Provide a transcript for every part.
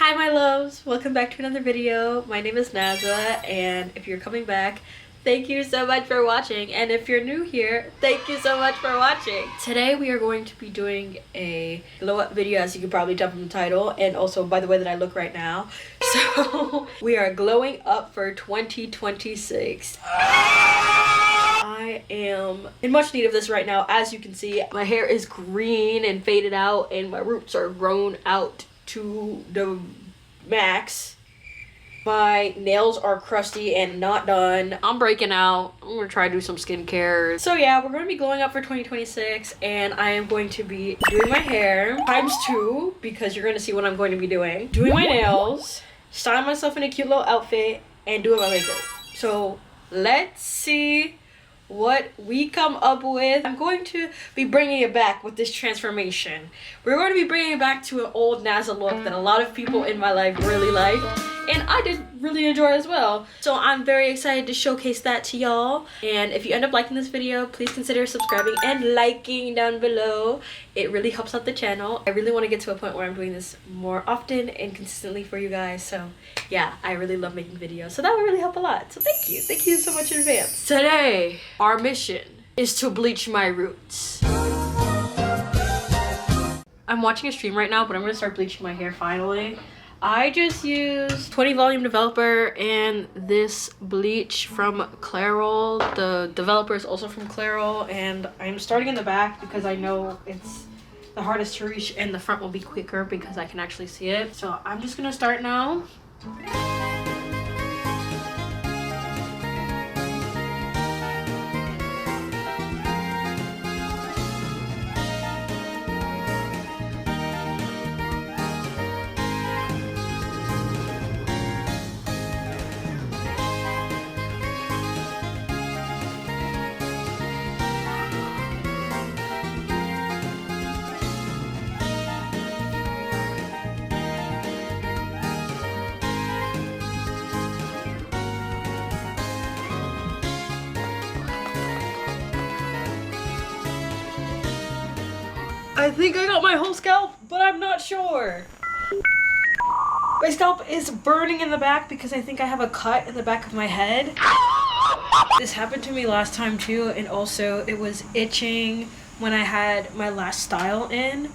Hi my loves, welcome back to another video. My name is Naza, and if you're coming back, thank you so much for watching, and if you're new here, thank you so much for watching. Today we are going to be doing a glow up video, as you can probably tell from the title, and also by the way that I look right now. So we are glowing up for 2026. I am in much need of this right now. As you can see, my hair is green and faded out, and my roots are grown out to the max. My nails are crusty and not done. I'm breaking out. I'm gonna try to do some skincare. So yeah, we're gonna be glowing up for 2026, and I am going to be doing my hair ×2 because you're gonna see what I'm going to be doing. Doing my nails, styling myself in a cute little outfit, and doing my makeup. So let's see what we come up with. I'm going to be bringing it back with this transformation. We're going to be bringing it back to an old Naza look that a lot of people in my life really liked, and I did really enjoy as well. So I'm very excited to showcase that to y'all. And if you end up liking this video, please consider subscribing and liking down below. It really helps out the channel. I really want to get to a point where I'm doing this more often and consistently for you guys. So yeah, I really love making videos, so that would really help a lot. So thank you so much in advance. Today our mission is to bleach my roots. I'm watching a stream right now, but I'm gonna start bleaching my hair finally. I just used 20 volume developer and this bleach from Clairol. The developer is also from Clairol, and I'm starting in the back because I know it's the hardest to reach, and the front will be quicker because I can actually see it. So I'm just gonna start now. I think I got my whole scalp, but I'm not sure. My scalp is burning in the back because I think I have a cut in the back of my head. This happened to me last time too, and also it was itching when I had my last style in.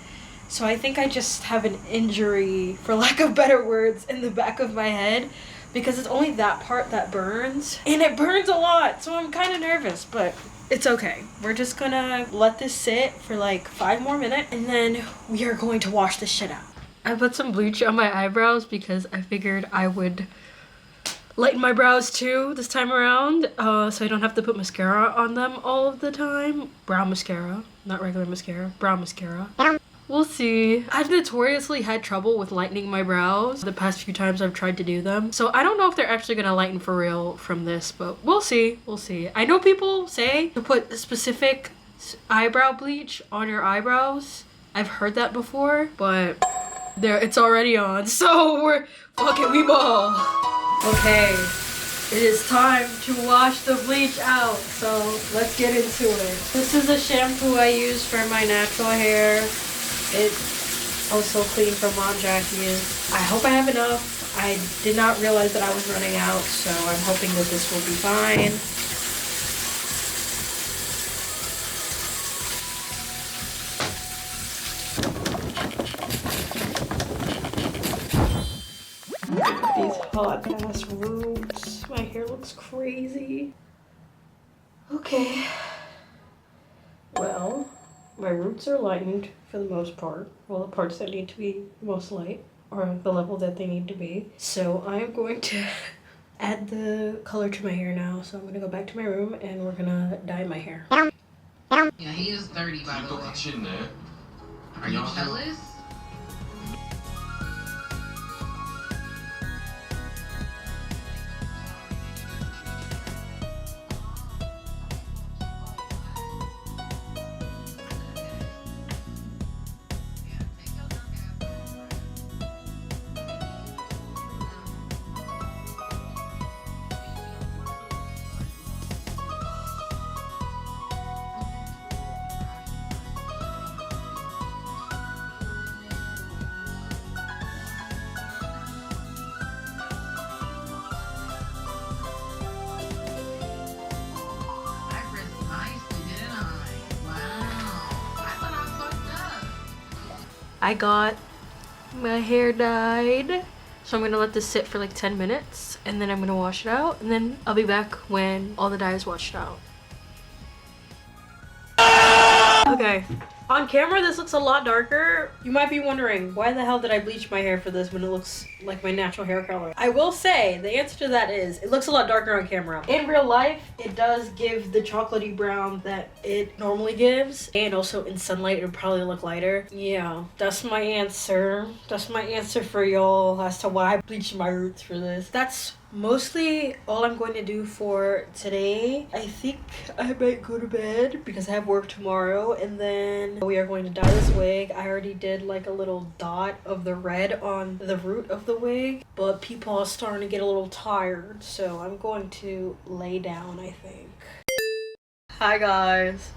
So I think I just have an injury, for lack of better words, in the back of my head, because it's only that part that burns, and it burns a lot, so I'm kind of nervous, but it's okay. We're just gonna let this sit for like 5 more minutes, and then we are going to wash this shit out. I put some bleach on my eyebrows because I figured I would lighten my brows too this time around, so I don't have to put mascara on them all of the time. Brown mascara, not regular mascara, brown mascara. We'll see. I've notoriously had trouble with lightening my brows the past few times I've tried to do them. So I don't know if they're actually gonna lighten for real from this, but we'll see. We'll see. I know people say to put specific eyebrow bleach on your eyebrows. I've heard that before, but there, it's already on. So we're, fuck it, we ball. Okay, it is time to wash the bleach out. So let's get into it. This is a shampoo I use for my natural hair. It's also clean from Mom Jackie's. I hope I have enough. I did not realize that I was running out, so I'm hoping that this will be fine. These hot ass roots. My hair looks crazy. Okay. Well, my roots are lightened for the most part. Well, the parts that need to be most light are the level that they need to be. So I'm going to add the color to my hair now. So I'm gonna go back to my room and we're gonna dye my hair. Yeah, he is 30 by the way. Are you jealous? I got my hair dyed. So I'm gonna let this sit for like 10 minutes and then I'm gonna wash it out and then I'll be back when all the dye is washed out. Okay, on camera this looks a lot darker. You might be wondering, why the hell did I bleach my hair for this when it looks like my natural hair color? I will say, the answer to that is, it looks a lot darker on camera. In real life, it does give the chocolatey brown that it normally gives. And also in sunlight, it would probably look lighter. Yeah, that's my answer. That's my answer for y'all as to why I bleached my roots for this. That's mostly all I'm going to do for today. I think I might go to bed because I have work tomorrow and then we are going to dye this wig. I already did like a little dot of the red on the root of the wig, but people are starting to get a little tired, so I'm going to lay down, I think. Hi guys.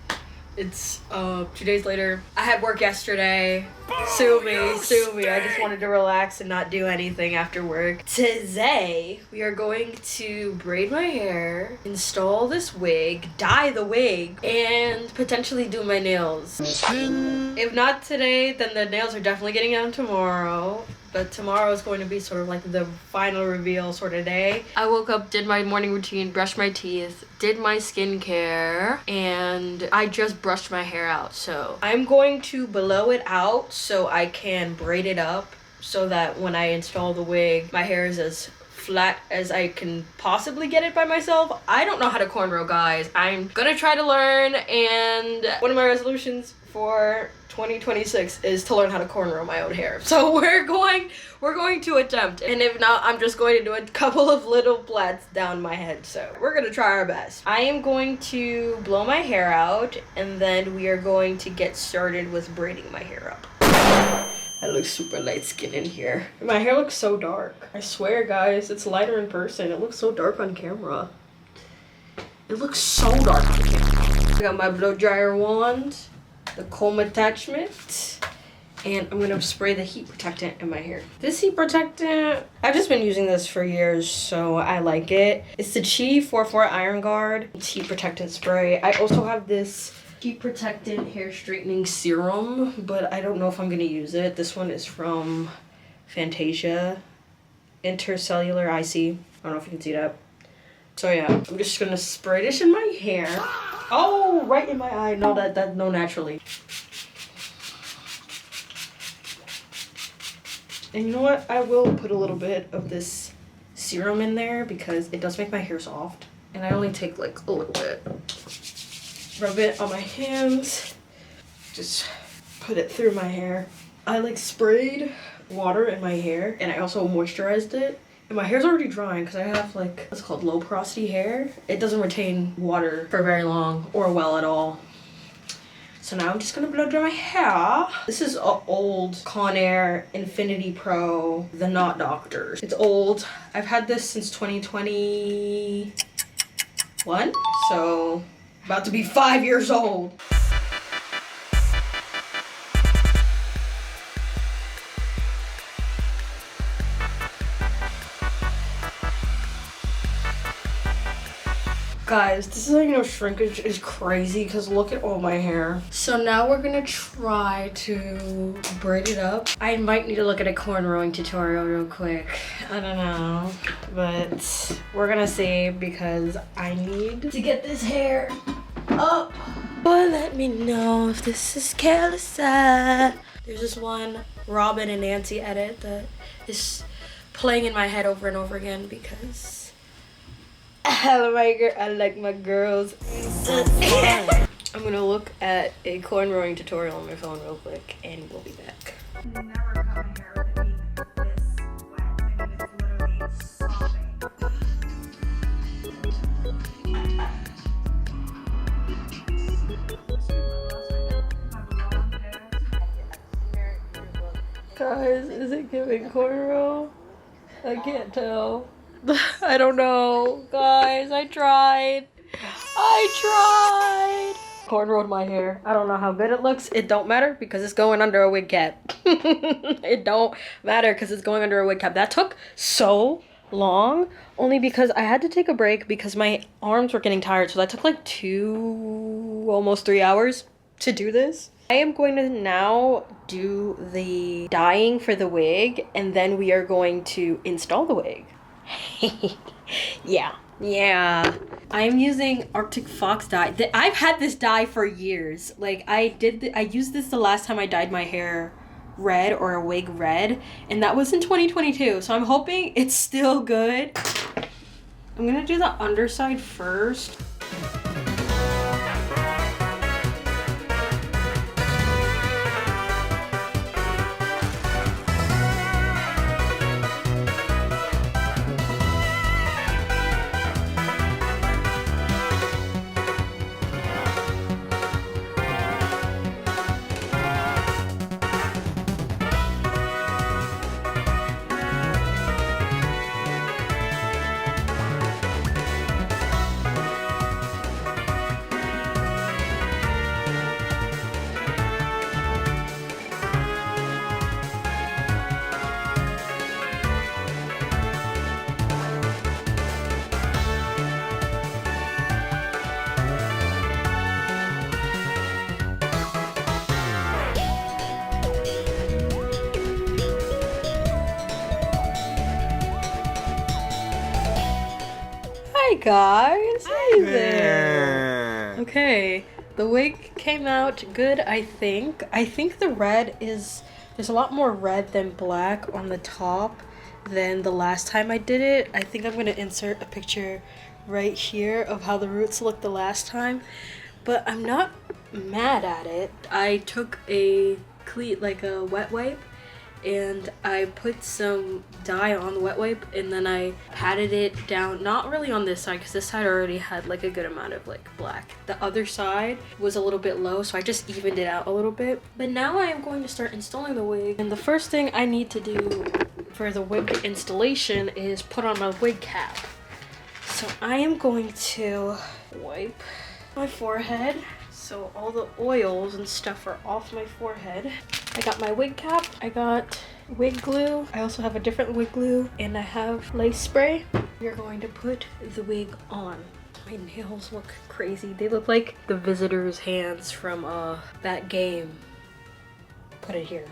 It's 2 days later. I had work yesterday. Sue me. I just wanted to relax and not do anything after work. Today, we are going to braid my hair, install this wig, dye the wig, and potentially do my nails. If not today, then the nails are definitely getting done tomorrow. But tomorrow is going to be sort of like the final reveal sort of day. I woke up, did my morning routine, brushed my teeth, did my skincare, and I just brushed my hair out. So I'm going to blow it out so I can braid it up so that when I install the wig, my hair is as flat as I can possibly get it by myself. I don't know how to cornrow, guys. I'm gonna try to learn, and one of my resolutions for 2026 is to learn how to cornrow my own hair. So we're going to attempt, and if not, I'm just going to do a couple of little plaits down my head. So we're gonna try our best. I am going to blow my hair out, and then we are going to get started with braiding my hair up. I look super light skinned in here. My hair looks so dark. I swear, guys, it's lighter in person. It looks so dark on camera. It looks so dark on camera. I got my blow dryer wand, the comb attachment, and I'm gonna spray the heat protectant in my hair. This heat protectant, I've just been using this for years, so I like it. It's the Chi 44 Iron Guard. It's heat protectant spray. I also have this heat protectant hair straightening serum, but I don't know if I'm gonna use it. This one is from Fantasia, Intercellular IC. I don't know if you can see that. So yeah, I'm just gonna spray this in my hair. Oh, right in my eye. No, no, naturally. And you know what? I will put a little bit of this serum in there because it does make my hair soft. And I only take like a little bit. Rub it on my hands. Just put it through my hair. I like sprayed water in my hair and I also moisturized it. And my hair's already drying because I have like what's called low porosity hair. It doesn't retain water for very long or well at all. So now I'm just gonna blow dry my hair. This is an old Conair Infinity Pro, the Knot Doctors. It's old. I've had this since 2021, so about to be 5 years old. Guys, this is how you know shrinkage is crazy because look at all my hair. So now we're gonna try to braid it up. I might need to look at a cornrowing tutorial real quick. I don't know, but we're gonna see because I need to get this hair up. But let me know if this is careless. There's this one Robin and Nancy edit that is playing in my head over and over again because I like my girls. I'm gonna look at a cornrowing tutorial on my phone real quick and we'll be back. Never cut my hair with it being this wet. I mean, it's literally sopping. Guys, is it giving cornrow? I can't tell. I don't know. Guys, I tried. Cornrowed my hair. I don't know how good it looks. It don't matter because it's going under a wig cap. It don't matter because it's going under a wig cap. That took so long only because I had to take a break because my arms were getting tired. So that took like almost 3 hours to do this. I am going to now do the dyeing for the wig, and then we are going to install the wig. Yeah. I am using Arctic Fox dye. I've had this dye for years. Like I used this the last time I dyed my hair red, or a wig red, and that was in 2022. So I'm hoping it's still good. I'm gonna do the underside first. Hi guys, hey there. Okay, the wig came out good, I think. I think the red is, there's a lot more red than black on the top than the last time I did it. I think I'm gonna insert a picture right here of how the roots looked the last time, but I'm not mad at it. I took a wet wipe, and I put some dye on the wet wipe, and then I patted it down, not really on this side because this side already had like a good amount of like black. The other side was a little bit low, so I just evened it out a little bit. But now I am going to start installing the wig, and the first thing I need to do for the wig installation is put on my wig cap. So I am going to wipe my forehead so all the oils and stuff are off my forehead. I got my wig cap, I got wig glue, I also have a different wig glue, and I have lace spray. We're going to put the wig on. My nails look crazy. They look like the visitor's hands from that game. Put it here.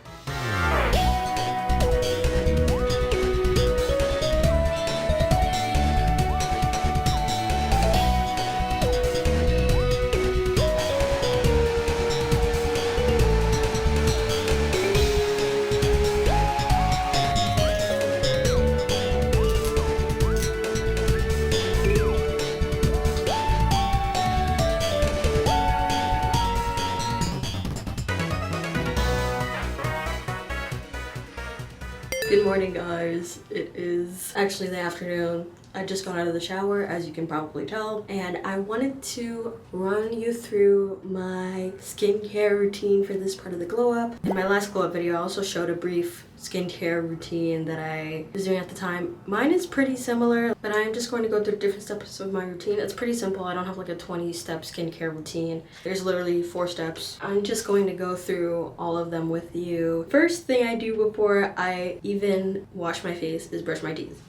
Good morning guys, it is actually the afternoon. I just got out of the shower, as you can probably tell, and I wanted to run you through my skincare routine for this part of the glow up. In my last glow up video, I also showed a brief skincare routine that I was doing at the time. Mine is pretty similar, but I'm just going to go through different steps of my routine. It's pretty simple. I don't have like a 20-step skincare routine. There's literally 4 steps. I'm just going to go through all of them with you. First thing I do before I even wash my face is brush my teeth.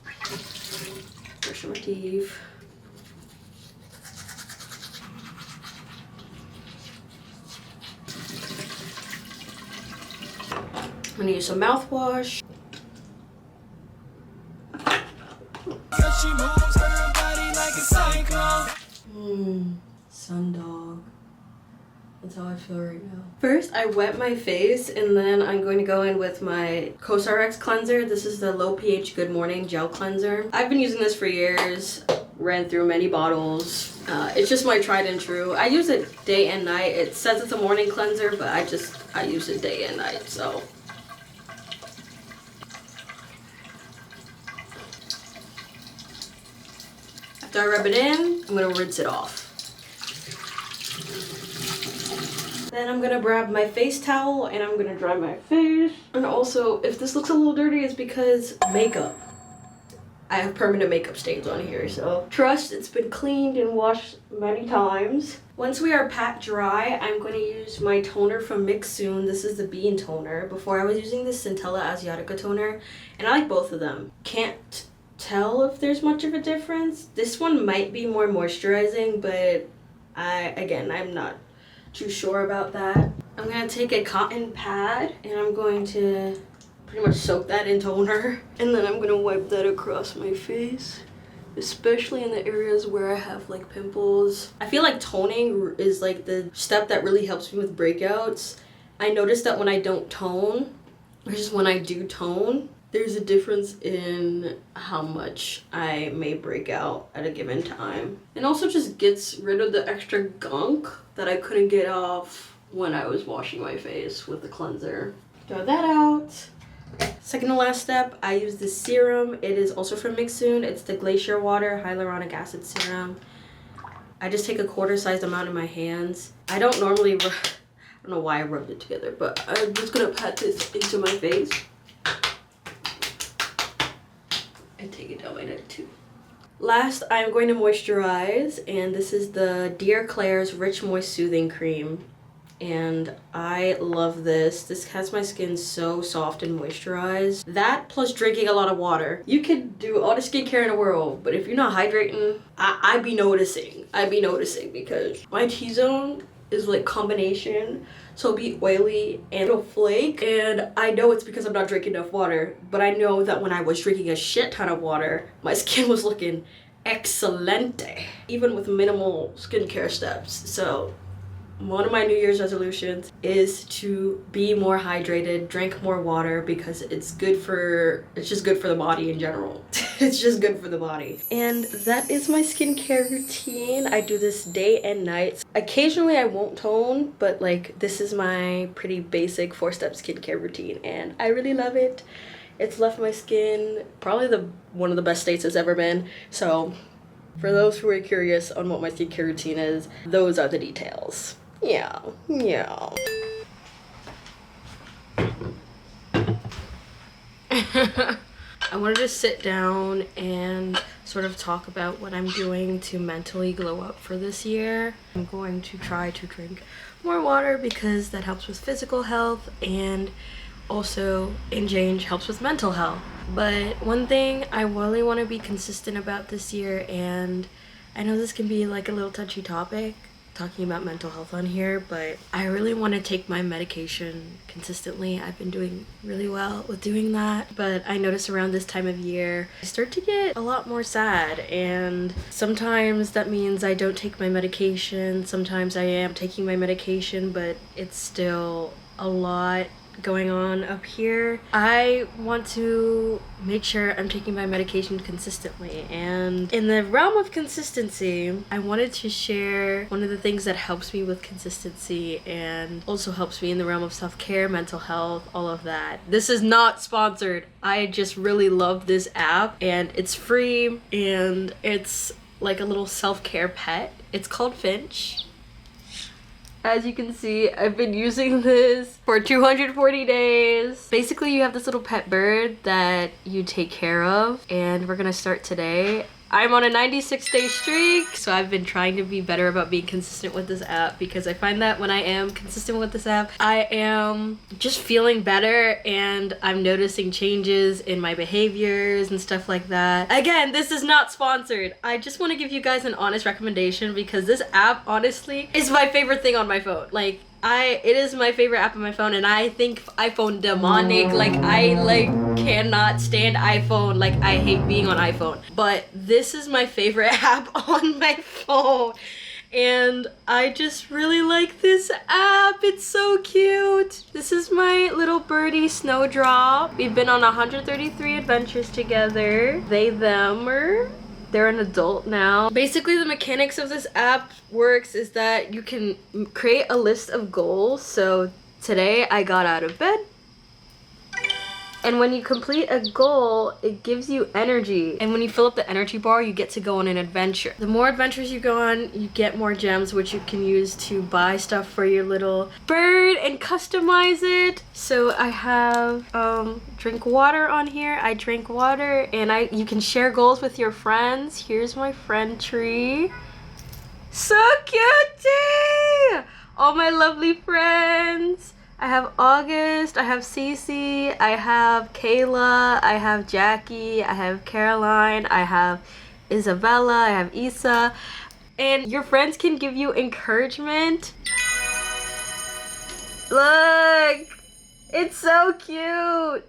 Brush my teeth. I'm gonna use some mouthwash. Sundog. That's how I feel right now. First, I wet my face, and then I'm going to go in with my CosRX cleanser. This is the low pH Good Morning Gel Cleanser. I've been using this for years. Ran through many bottles. It's just my tried and true. I use it day and night. It says it's a morning cleanser, but I use it day and night, so. After I rub it in, I'm gonna rinse it off. Then I'm gonna grab my face towel and I'm gonna dry my face. And also, if this looks a little dirty, it's because makeup. I have permanent makeup stains on here, so trust it's been cleaned and washed many times. Once we are pat dry, I'm going to use my toner from Mixsoon. This is the Bean Toner. Before I was using the Centella Asiatica toner, and I like both of them. Can't tell if there's much of a difference. This one might be more moisturizing, but I'm not too sure about that. I'm gonna take a cotton pad and I'm going to pretty much soak that in toner. And then I'm gonna wipe that across my face, especially in the areas where I have like pimples. I feel like toning is like the step that really helps me with breakouts. I noticed that when I don't tone, versus when I do tone, there's a difference in how much I may break out at a given time. And also just gets rid of the extra gunk that I couldn't get off when I was washing my face with the cleanser. Throw that out. Second to last step, I use this serum. It is also from Mixsoon. It's the Glacier Water Hyaluronic Acid Serum. I just take a quarter-sized amount in my hands. I don't normally, I don't know why I rubbed it together, but I'm just gonna pat this into my face. And take it down my neck too. Last, I'm going to moisturize, and this is the Dear Claire's Rich Moist Soothing Cream. And I love this. This has my skin so soft and moisturized. That plus drinking a lot of water. You can do all the skincare in the world, but if you're not hydrating, I be noticing. I be noticing because my T-zone is like combination. So it'll be oily and it'll flake. And I know it's because I'm not drinking enough water, but I know that when I was drinking a shit ton of water, my skin was looking excelente, even with minimal skincare steps. So one of my New Year's resolutions is to be more hydrated, drink more water, because it's just good for the body in general. It's just good for the body. And that is my skincare routine. I do this day and night. Occasionally I won't tone, but like this is my pretty basic 4-step skincare routine and I really love it. It's left my skin probably one of the best states it's ever been. So for those who are curious on what my skincare routine is, those are the details. Yeah. I wanted to sit down and sort of talk about what I'm doing to mentally glow up for this year. I'm going to try to drink more water because that helps with physical health and also in change helps with mental health. But one thing I really want to be consistent about this year, and I know this can be like a little touchy topic, talking about mental health on here, but I really want to take my medication consistently. I've been doing really well with doing that, but I notice around this time of year I start to get a lot more sad, and sometimes that means I don't take my medication, sometimes I am taking my medication, but it's still a lot going on up here. I want to make sure I'm taking my medication consistently, and in the realm of consistency, I wanted to share one of the things that helps me with consistency and also helps me in the realm of self-care, mental health, all of that. This is not sponsored. I just really love this app and it's free and it's like a little self-care pet. It's called Finch. As you can see, I've been using this for 240 days. Basically, you have this little pet bird that you take care of, and we're gonna start today. I'm on a 96-day streak, so I've been trying to be better about being consistent with this app because I find that when I am consistent with this app, I am just feeling better and I'm noticing changes in my behaviors and stuff like that. Again, this is not sponsored. I just want to give you guys an honest recommendation because this app, honestly, is my favorite thing on my phone. Like, it is my favorite app on my phone, and I think iPhone demonic. Like, I cannot stand iPhone. Like, I hate being on iPhone. But this is my favorite app on my phone. And I just really like this app. It's so cute. This is my little birdie Snowdrop. We've been on 133 adventures together. They're an adult now. Basically, the mechanics of this app works is that you can create a list of goals. So today I got out of bed. And when you complete a goal, it gives you energy. And when you fill up the energy bar, you get to go on an adventure. The more adventures you go on, you get more gems, which you can use to buy stuff for your little bird and customize it. So I have drink water on here. I drink water, and you can share goals with your friends. Here's my friend tree. So cutie! All my lovely friends. I have August, I have Cece, I have Kayla, I have Jackie, I have Caroline, I have Isabella, I have Isa. And your friends can give you encouragement. Look! It's so cute! Look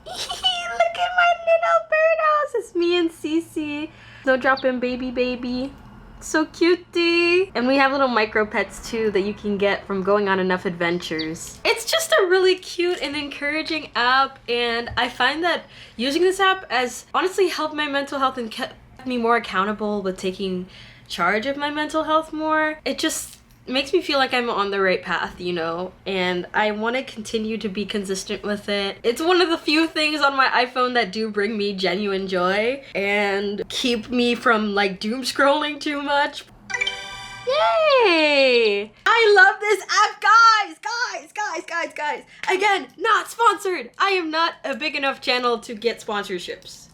at my little birdhouse! It's me and Cece. Don't drop in baby. So cutie! And we have little micro pets too that you can get from going on enough adventures. It's just a really cute and encouraging app, and I find that using this app has honestly helped my mental health and kept me more accountable with taking charge of my mental health more. It just makes me feel like I'm on the right path, you know, and I want to continue to be consistent with it. It's one of the few things on my iPhone that do bring me genuine joy and keep me from like doom scrolling too much. Yay! I love this app, guys! Again, not sponsored. I am not a big enough channel to get sponsorships.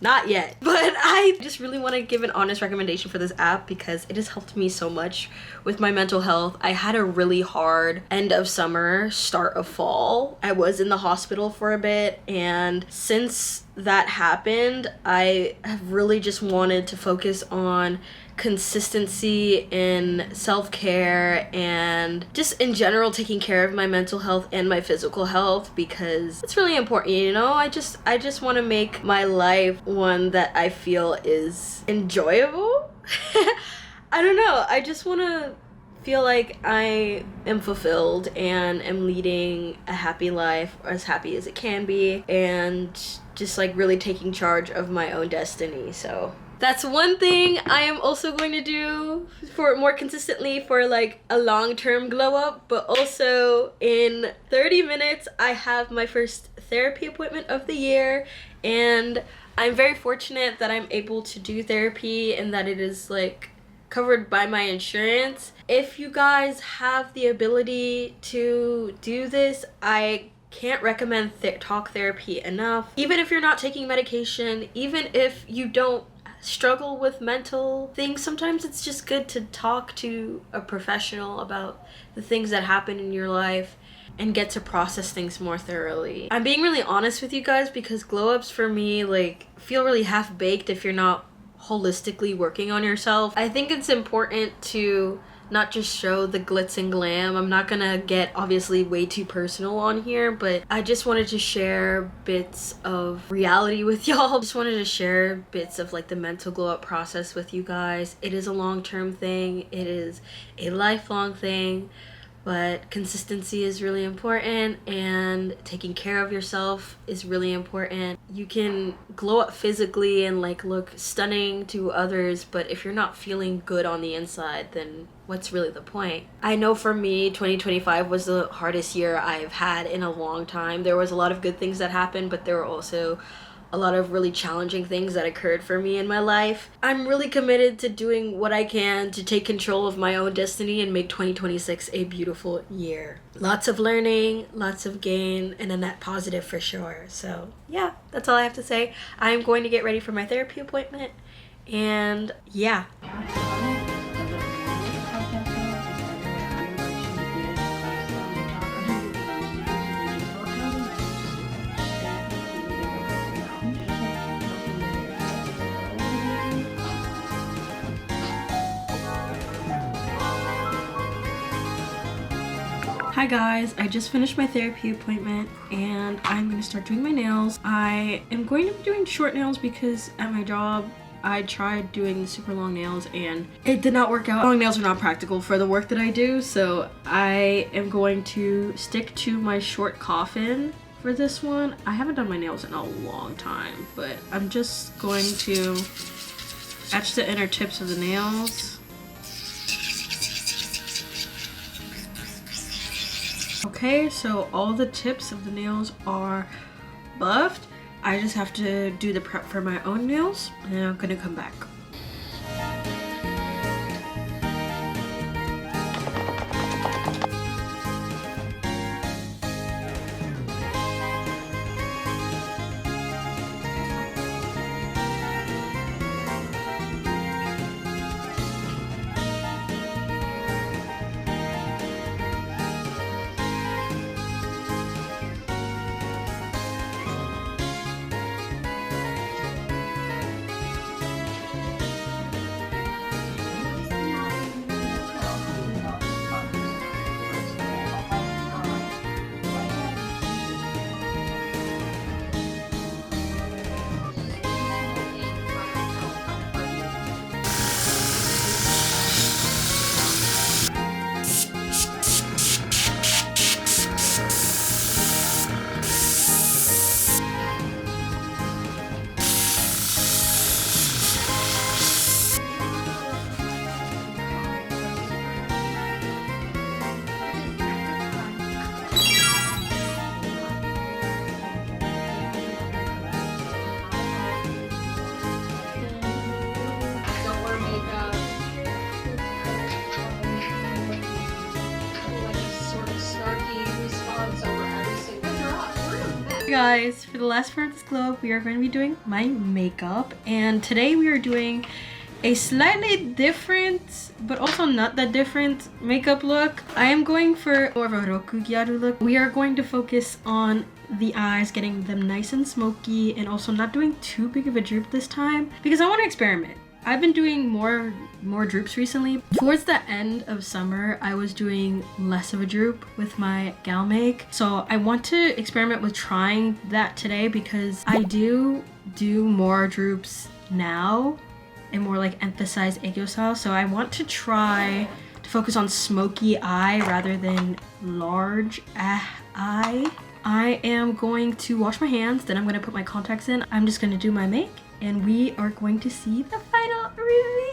Not yet, but I just really want to give an honest recommendation for this app because it has helped me so much with my mental health. I had a really hard end of summer, start of fall. I was in the hospital for a bit, and since that happened, I have really just wanted to focus on consistency in self-care and just in general taking care of my mental health and my physical health because it's really important, you know. I just want to make my life one that I feel is enjoyable. I don't know, I just want to feel like I am fulfilled and am leading a happy life, or as happy as it can be, and just like really taking charge of my own destiny. So that's one thing I am also going to do for more consistently for like a long-term glow up, but also in 30 minutes I have my first therapy appointment of the year, and I'm very fortunate that I'm able to do therapy and that it is like covered by my insurance. If you guys have the ability to do this, I can't recommend talk therapy enough. Even if you're not taking medication, even if you don't struggle with mental things, sometimes it's just good to talk to a professional about the things that happen in your life and get to process things more thoroughly. I'm being really honest with you guys because glow ups for me like feel really half-baked if you're not holistically working on yourself. I think it's important to not just show the glitz and glam. I'm not gonna get obviously way too personal on here, but I just wanted to share bits of reality with y'all. Just wanted to share bits of like the mental glow up process with you guys. It is a long-term thing. It is a lifelong thing, but consistency is really important and taking care of yourself is really important. You can glow up physically and like look stunning to others, but if you're not feeling good on the inside, then what's really the point? I know for me, 2025 was the hardest year I've had in a long time. There was a lot of good things that happened, but there were also a lot of really challenging things that occurred for me in my life. I'm really committed to doing what I can to take control of my own destiny and make 2026 a beautiful year. Lots of learning, lots of gain, and a net positive for sure. So yeah, that's all I have to say. I'm going to get ready for my therapy appointment, and yeah. Hi guys, I just finished my therapy appointment and I'm going to start doing my nails. I am going to be doing short nails because at my job I tried doing the super long nails and it did not work out. Long nails are not practical for the work that I do, so I am going to stick to my short coffin for this one. I haven't done my nails in a long time, but I'm just going to etch the inner tips of the nails. Okay, so all the tips of the nails are buffed. I just have to do the prep for my own nails, and I'm gonna come back. Guys, for the last part of this glow up, we are going to be doing my makeup, and today we are doing a slightly different but also not that different makeup look. I am going for more of a rokku gyaru look. We are going to focus on the eyes, getting them nice and smoky, and also not doing too big of a droop this time because I want to experiment. I've been doing more droops recently. Towards the end of summer, I was doing less of a droop with my gal make. So I want to experiment with trying that today because I do more droops now and more like emphasize aegyo style. So I want to try to focus on smoky eye rather than large eye. I am going to wash my hands, then I'm going to put my contacts in. I'm just going to do my make, and we are going to see the final reveal.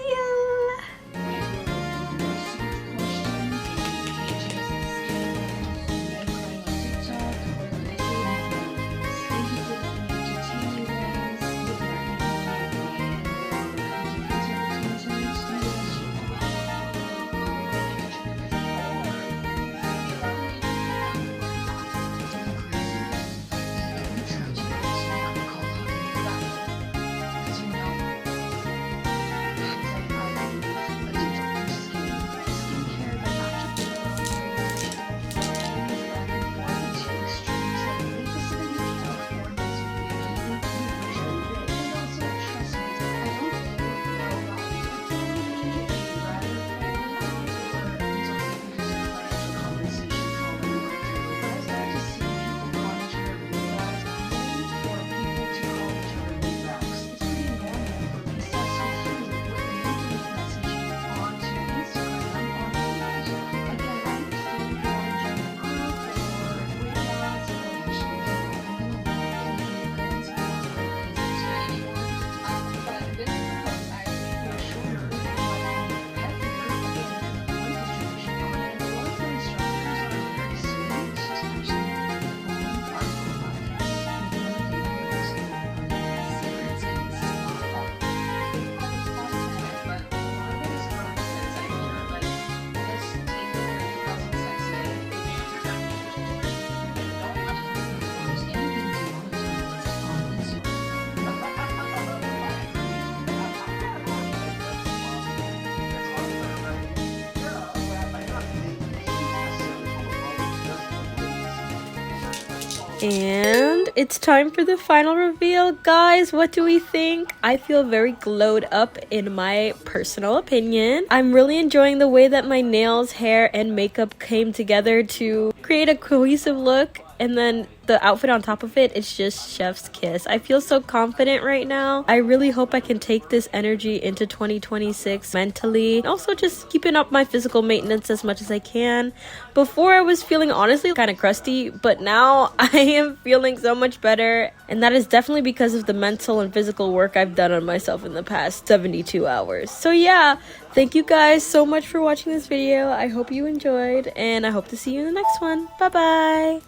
And it's time for the final reveal. Guys, what do we think? I feel very glowed up in my personal opinion. I'm really enjoying the way that my nails, hair, and makeup came together to create a cohesive look. And then the outfit on top of it, it's just chef's kiss. I feel so confident right now. I really hope I can take this energy into 2026 mentally. Also just keeping up my physical maintenance as much as I can. Before I was feeling honestly kind of crusty, but now I am feeling so much better. And that is definitely because of the mental and physical work I've done on myself in the past 72 hours. So yeah, thank you guys so much for watching this video. I hope you enjoyed, and I hope to see you in the next one. Bye bye.